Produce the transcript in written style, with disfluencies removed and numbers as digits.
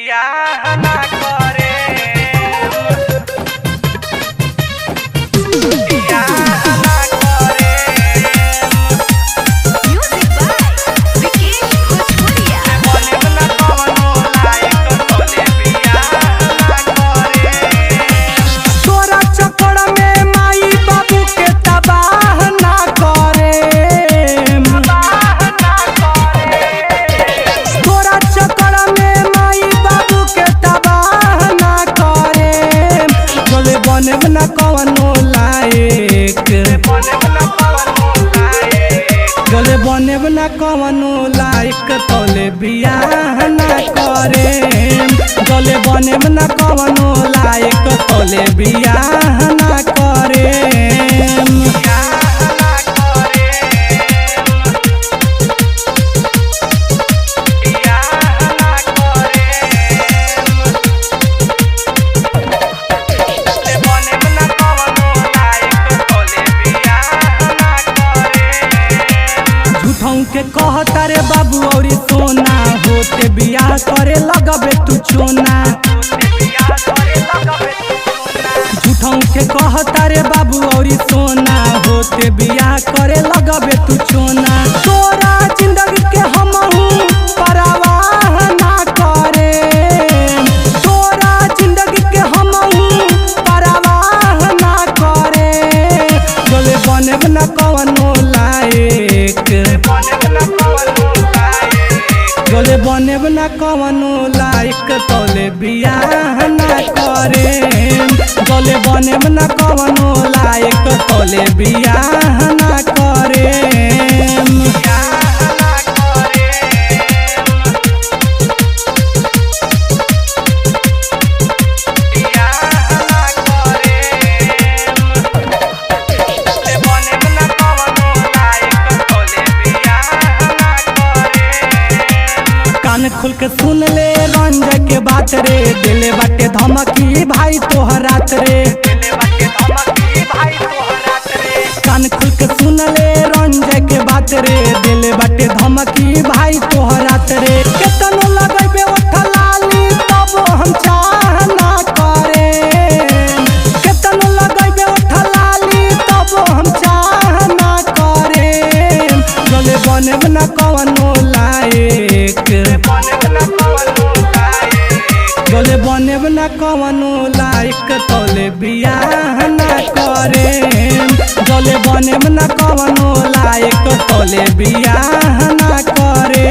बियाह ना करे बियाह ना करे Music by Vikesh Bhojpuria. बोले ना कवनो लायक बोले बियाह ना करे तोरा चक्कर में माई बाबू के तबाह ना करे बियाह ना करे तोरा चक्कर में माई बाबू के तबाह ना करे बोले बने ना कवनो लायक बोले ना कवनो लायक बोले बने ना कवनो लायक तोले बियाह ना करे बोले बने ना कवनो लायक तोले बियाह ना करे बियाह ना करे बियाह ना करे बोले ना कवनो लायक बोले बियाह ना करे झूठों के कहता रे बाबू और सोना होते बियाह करे लगबे तू चोना झूठों के कहता रे बाबू और सोना होते बियाह करे लगबे तू चोना तोरा जिंदगी के हमहू परवाह ना करे तोरा जिंदगी के हमहू परवाह ना करे बोले बने ना कवनो लायक बोले बने ना कवनो लायक तोले बियाह ना करे बोले बने ना कवनो लायक तोले बियाह ना करे कान खोल के सुन ले रंज के बात रे दिले बाटे धमकी भाई तोहरात रे कान खोल के सुन ले रंज के बात रे दिले बाटे धमकी भाई तोहरात रे केतनो लगैबे ओठलाली तब हम चाह ना करे केतनो लगैबे ओठलाली तब हम चाह ना करे गले बने ना कवनो लायक गले बने ना कवनो लायक तोले बियाह ना करे गले बने ना कवनो लायक तोले बियाह ना करे